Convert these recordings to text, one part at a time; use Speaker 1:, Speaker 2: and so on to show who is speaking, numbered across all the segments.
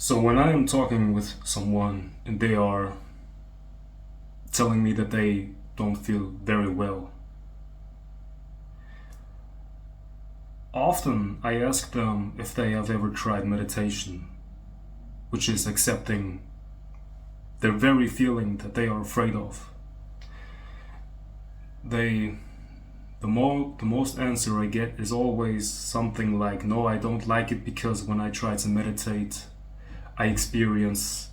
Speaker 1: So when I am talking with someone and they are telling me that they don't feel very well, often I ask them if they have ever tried meditation, which is accepting their very feeling that they are afraid of. The most answer I get is always something like, no, I don't like it because when I try to meditate, I experience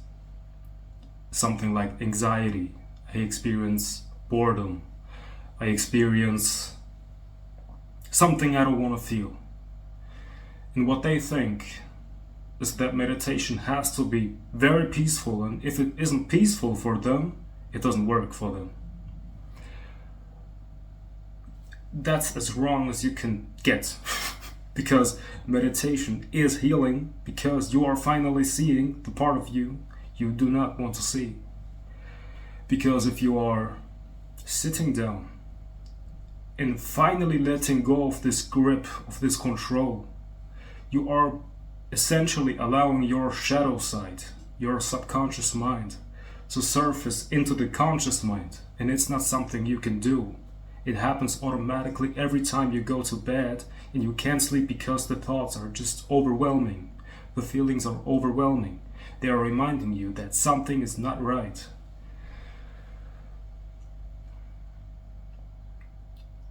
Speaker 1: something like anxiety, I experience boredom, I experience something I don't want to feel. And what they think is that meditation has to be very peaceful, and if it isn't peaceful for them, it doesn't work for them. That's as wrong as you can get. Because meditation is healing, because you are finally seeing the part of you you do not want to see. Because if you are sitting down and finally letting go of this grip, of this control, you are essentially allowing your shadow side, your subconscious mind, to surface into the conscious mind. And it's not something you can do. It happens automatically every time you go to bed and you can't sleep because the thoughts are just overwhelming. The feelings are overwhelming. They are reminding you that something is not right.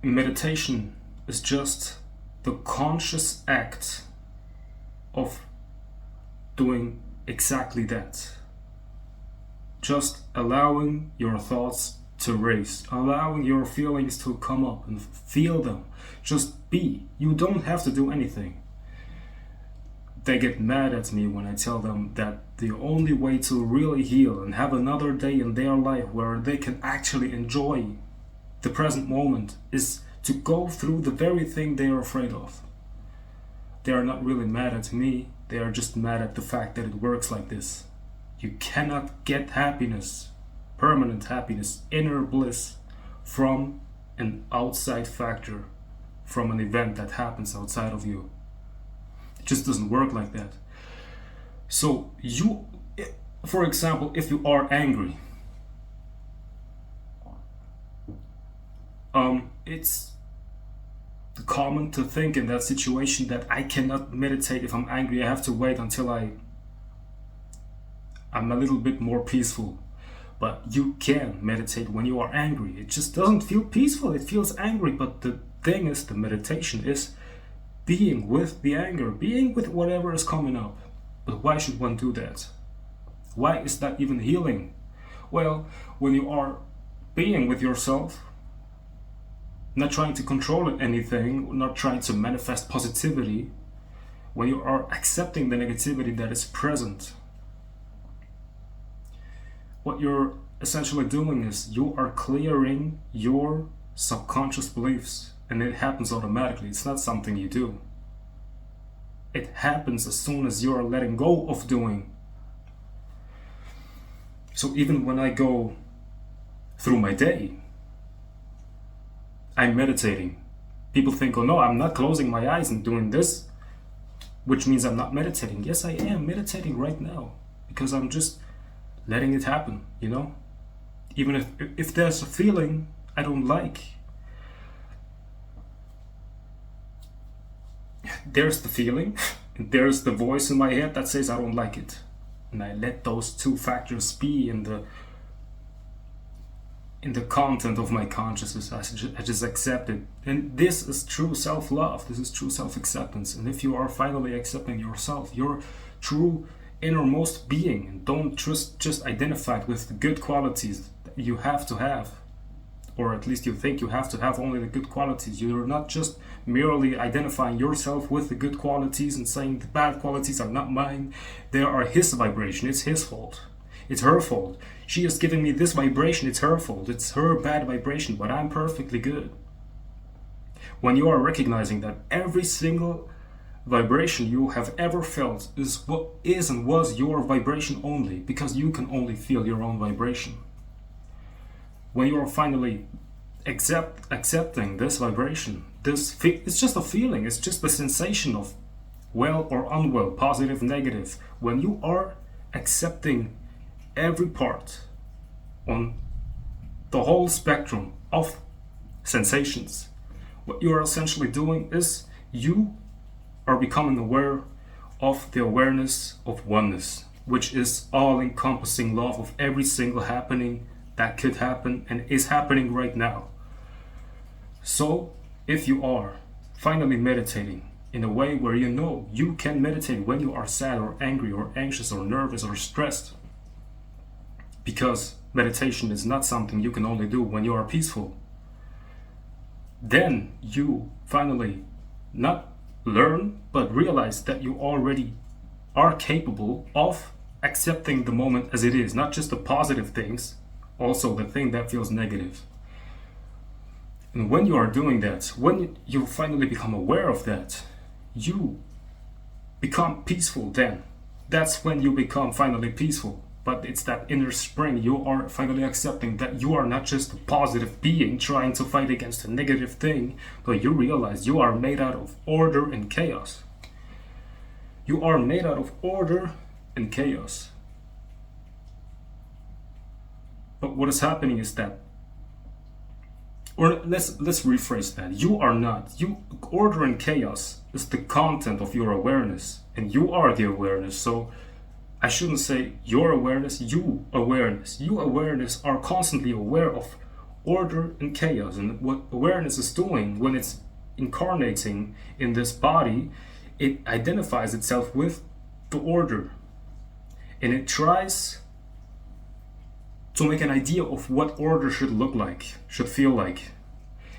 Speaker 1: Meditation is just the conscious act of doing exactly that. Just allowing your thoughts to race, allowing your feelings to come up and feel them. Just be. You don't have to do anything. They get mad at me when I tell them that the only way to really heal and have another day in their life where they can actually enjoy the present moment is to go through the very thing they are afraid of. They are not really mad at me, they are just mad at the fact that it works like this. You cannot get happiness, permanent happiness, inner bliss from an outside factor, from an event that happens outside of you. It just doesn't work like that. So you, for example, if you are angry, it's common to think in that situation that I cannot meditate if I'm angry. I have to wait until I'm a little bit more peaceful. But you can meditate when you are angry. It just doesn't feel peaceful, it feels angry. But the thing is, the meditation is being with the anger, being with whatever is coming up. But why should one do that? Why is that even healing? Well, when you are being with yourself, not trying to control anything, not trying to manifest positivity, when you are accepting the negativity that is present, what you're essentially doing is you are clearing your subconscious beliefs, and it happens automatically. It's not something you do. It happens as soon as you are letting go of doing. So even when I go through my day, I'm meditating. People think, oh no, I'm not closing my eyes and doing this, which means I'm not meditating. Yes, I am meditating right now, because I'm just letting it happen, you know? Even if there's a feeling I don't like, there's the feeling, and there's the voice in my head that says I don't like it. And I let those two factors be in the content of my consciousness. I just accept it. And this is true self-love. This is true self-acceptance. And if you are finally accepting yourself, your true innermost being, and don't just identify it with the good qualities that you have to have, or at least you think you have to have only the good qualities. You're not just merely identifying yourself with the good qualities and saying the bad qualities are not mine. They are his vibration. It's his fault. It's her fault. She is giving me this vibration. It's her fault. It's her bad vibration, but I'm perfectly good. When you are recognizing that every single vibration you have ever felt is what is and was your vibration only, because you can only feel your own vibration. When you are finally accepting this vibration, it's just a feeling, it's just the sensation of well or unwell, positive, negative, when you are accepting every part on the whole spectrum of sensations, what you are essentially doing is you are becoming aware of the awareness of oneness, which is all-encompassing love of every single happening that could happen and is happening right now. So if you are finally meditating in a way where you know you can meditate when you are sad or angry or anxious or nervous or stressed, because meditation is not something you can only do when you are peaceful, then you finally not learn but realize that you already are capable of accepting the moment as it is, not just the positive things, also the thing that feels negative. And when you are doing that, when you finally become aware of that, you become peaceful then. That's when you become finally peaceful. But it's that inner spring. You are finally accepting that you are not just a positive being trying to fight against a negative thing, but you realize you are made out of order and chaos. You are made out of order and chaos. But what is happening is that, or let's rephrase that. You are not. Order and chaos is the content of your awareness, and you are the awareness. So I shouldn't say your awareness, you awareness. You awareness are constantly aware of order and chaos. And what awareness is doing when it's incarnating in this body, it identifies itself with the order. And it tries to make an idea of what order should look like, should feel like.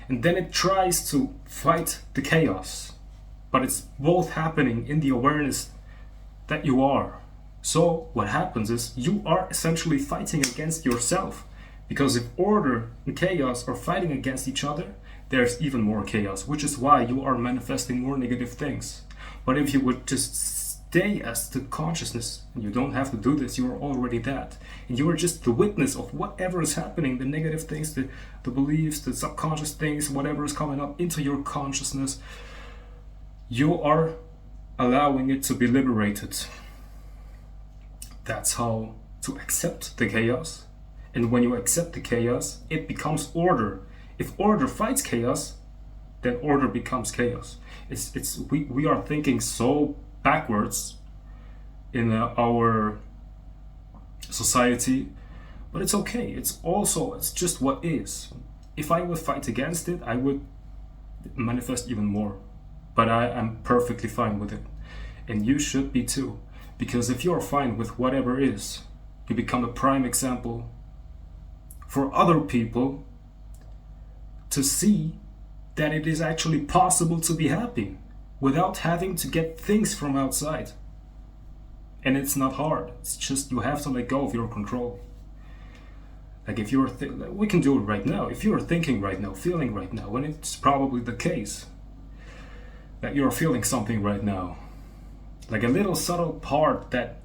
Speaker 1: And then it tries to fight the chaos. But it's both happening in the awareness that you are. So what happens is you are essentially fighting against yourself, because if order and chaos are fighting against each other, there's even more chaos, which is why you are manifesting more negative things. But if you would just stay as the consciousness, and you don't have to do this, you are already that, and you are just the witness of whatever is happening, the negative things, the beliefs, the subconscious things, whatever is coming up into your consciousness, you are allowing it to be liberated. That's how to accept the chaos. And when you accept the chaos, it becomes order. If order fights chaos, then order becomes chaos. We are thinking so backwards in our society, but it's okay. It's just what is. If I would fight against it, I would manifest even more. But I am perfectly fine with it. And you should be too. Because if you're fine with whatever is, you become a prime example for other people to see that it is actually possible to be happy without having to get things from outside. And it's not hard. It's just you have to let go of your control. Like if you're, we can do it right now. If you're thinking right now, feeling right now, and it's probably the case that you're feeling something right now, like a little subtle part that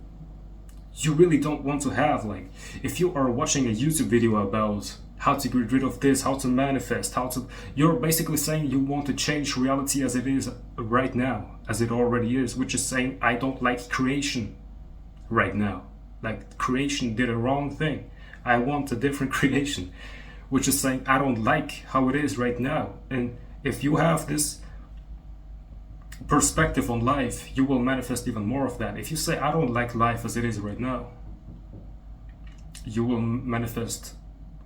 Speaker 1: you really don't want to have. Like if you are watching a YouTube video about how to get rid of this, how to manifest, you're basically saying you want to change reality as it is right now, as it already is, which is saying I don't like creation right now. Like creation did a wrong thing. I want a different creation, which is saying I don't like how it is right now. And if you have this perspective on life, you will manifest even more of that. If you say I don't like life as it is right now, you will manifest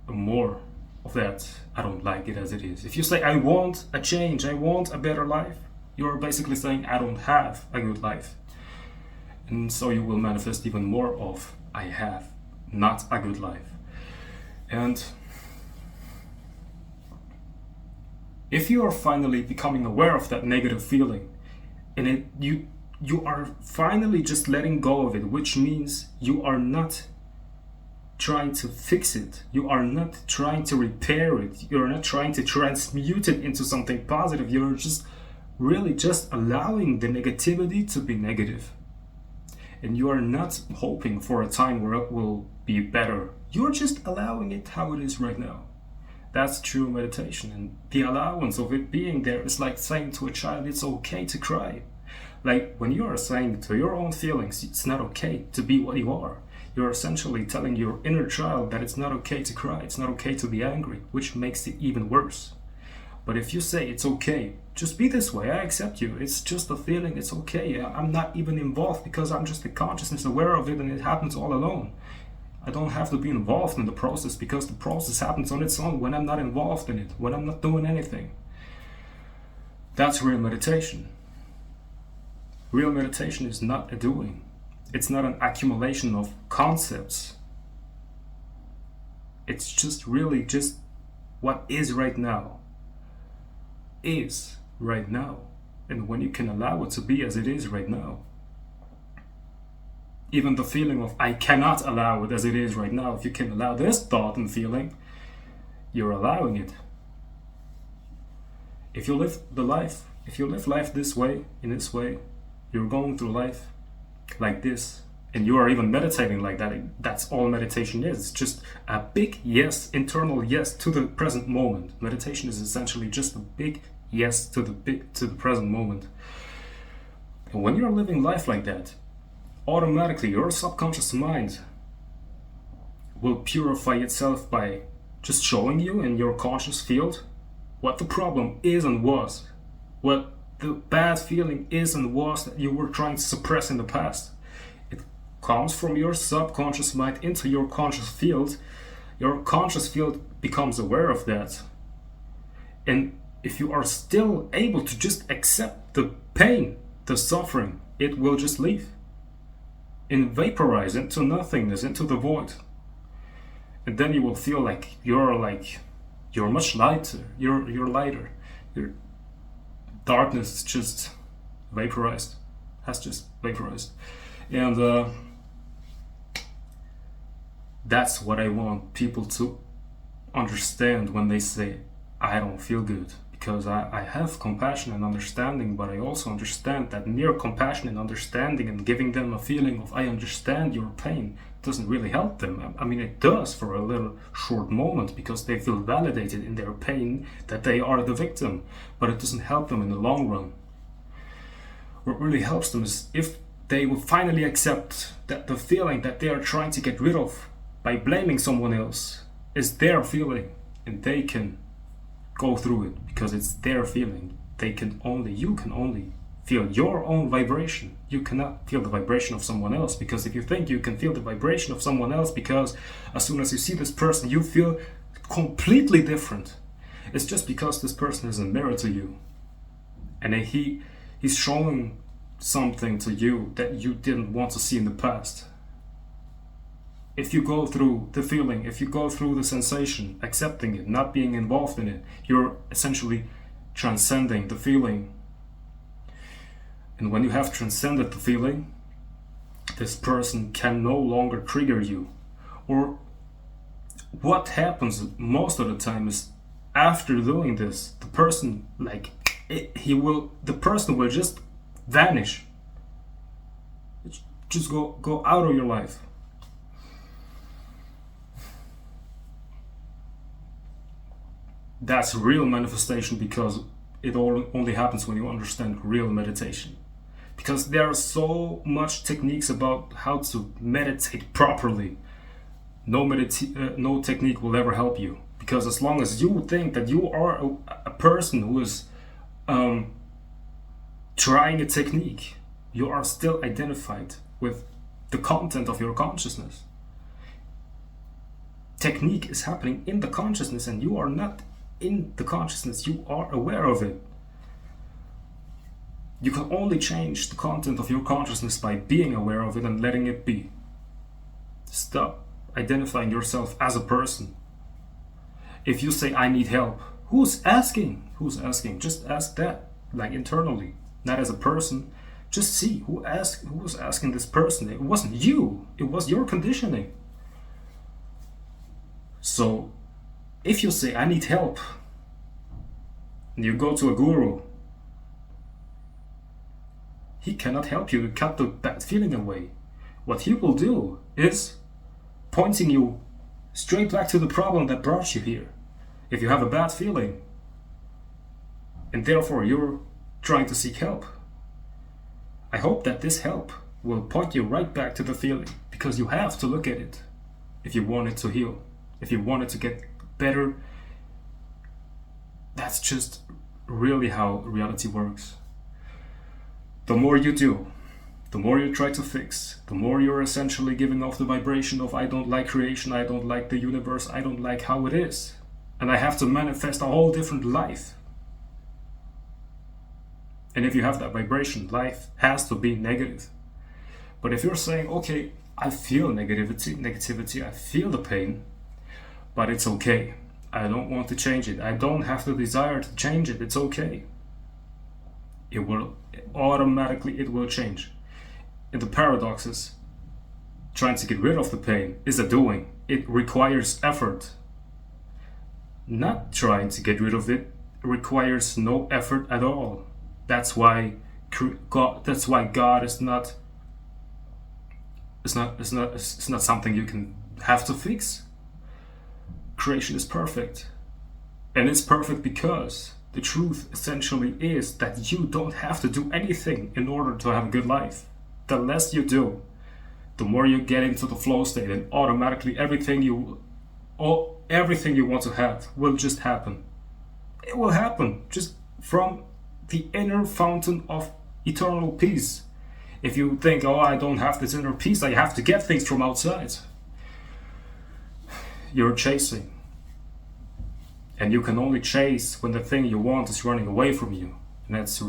Speaker 1: more of that. I don't like it as it is. If you say I want a change, I want a better life, you're basically saying I don't have a good life. And so you will manifest even more of I have not a good life. And if you are finally becoming aware of that negative feeling, and you are finally just letting go of it, which means you are not trying to fix it, you are not trying to repair it, you're not trying to transmute it into something positive, you're just really just allowing the negativity to be negative. And you are not hoping for a time where it will be better, you're just allowing it how it is right now. That's true meditation, and the allowance of it being there is like saying to a child it's okay to cry. Like when you are saying to your own feelings, it's not okay to be what you are, you're essentially telling your inner child that it's not okay to cry, it's not okay to be angry, which makes it even worse. But if you say it's okay, just be this way, I accept you, it's just a feeling, it's okay, I'm not even involved because I'm just the consciousness aware of it and it happens all alone. I don't have to be involved in the process because the process happens on its own when I'm not involved in it, when I'm not doing anything. That's real meditation. Real meditation is not a doing. It's not an accumulation of concepts. It's just really just what is right now. Is right now. And when you can allow it to be as it is right now, even the feeling of I cannot allow it as it is right now, if you can allow this thought and feeling, you're allowing it. If you live life this way, in this way, you're going through life like this, and you are even meditating like that, that's all meditation is. It's just a big yes, internal yes to the present moment. Meditation is essentially just a big yes to the present moment. And when you're living life like that, automatically your subconscious mind will purify itself by just showing you in your conscious field what the problem is and was, what the bad feeling is and was that you were trying to suppress in the past. It comes from your subconscious mind into your conscious field. Your conscious field becomes aware of that. And if you are still able to just accept the pain, the suffering, it will just leave and vaporize into nothingness, into the void. And then you will feel like you're much lighter, you're lighter. Your darkness is just vaporized, has just vaporized. And that's what I want people to understand when they say, I don't feel good. Because I have compassion and understanding, but I also understand that mere compassion and understanding and giving them a feeling of I understand your pain doesn't really help them. I mean, it does for a little short moment because they feel validated in their pain that they are the victim, but it doesn't help them in the long run. What really helps them is if they will finally accept that the feeling that they are trying to get rid of by blaming someone else is their feeling, and they can go through it because it's their feeling. You can only feel your own vibration. You cannot feel the vibration of someone else, because if you think you can feel the vibration of someone else because as soon as you see this person you feel completely different, it's just because this person is a mirror to you and he's showing something to you that you didn't want to see in the past. If you go through the feeling, if you go through the sensation, accepting it, not being involved in it, you're essentially transcending the feeling. And when you have transcended the feeling, this person can no longer trigger you. Or what happens most of the time is after doing this, the person the person will just vanish. Just go out of your life. That's real manifestation, because it only happens when you understand real meditation. Because there are so much techniques about how to meditate properly. No technique will ever help you, because as long as you think that you are a person who is trying a technique, you are still identified with the content of your consciousness. Technique is happening in the consciousness, and you are not in the consciousness, you are aware of it. You can only change the content of your consciousness by being aware of it and letting it be. Stop identifying yourself as a person. If you say I need help, who's asking? Just ask that, like internally, not as a person. Just see who was asking this person. It wasn't you, it was your conditioning. So if you say I need help and you go to a guru, he cannot help you to cut the bad feeling away. What he will do is pointing you straight back to the problem that brought you here. If you have a bad feeling and therefore you're trying to seek help, I hope that this help will point you right back to the feeling, because you have to look at it if you want it to heal, if you want it to get better. That's just really how reality works. The more you do, the more you try to fix, the more you're essentially giving off the vibration of I don't like creation, I don't like the universe, I don't like how it is, and I have to manifest a whole different life. And if you have that vibration, life has to be negative. But if you're saying, okay, I feel negativity, I feel the pain, but it's okay. I don't want to change it. I don't have the desire to change it. It's okay. It will change. And the paradox is, trying to get rid of the pain is a doing. It requires effort. Not trying to get rid of it requires no effort at all. That's why God is not. It's not something you can have to fix. Creation is perfect, and it's perfect because the truth essentially is that you don't have to do anything in order to have a good life. The less you do, the more you get into the flow state, and automatically everything you want to have will just happen. It will happen just from the inner fountain of eternal peace. If you think, oh, I don't have this inner peace, I have to get things from outside, you're chasing. And you can only chase when the thing you want is running away from you. And that's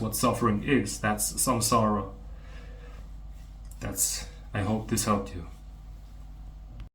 Speaker 1: what suffering is. That's samsara. I hope this helped you.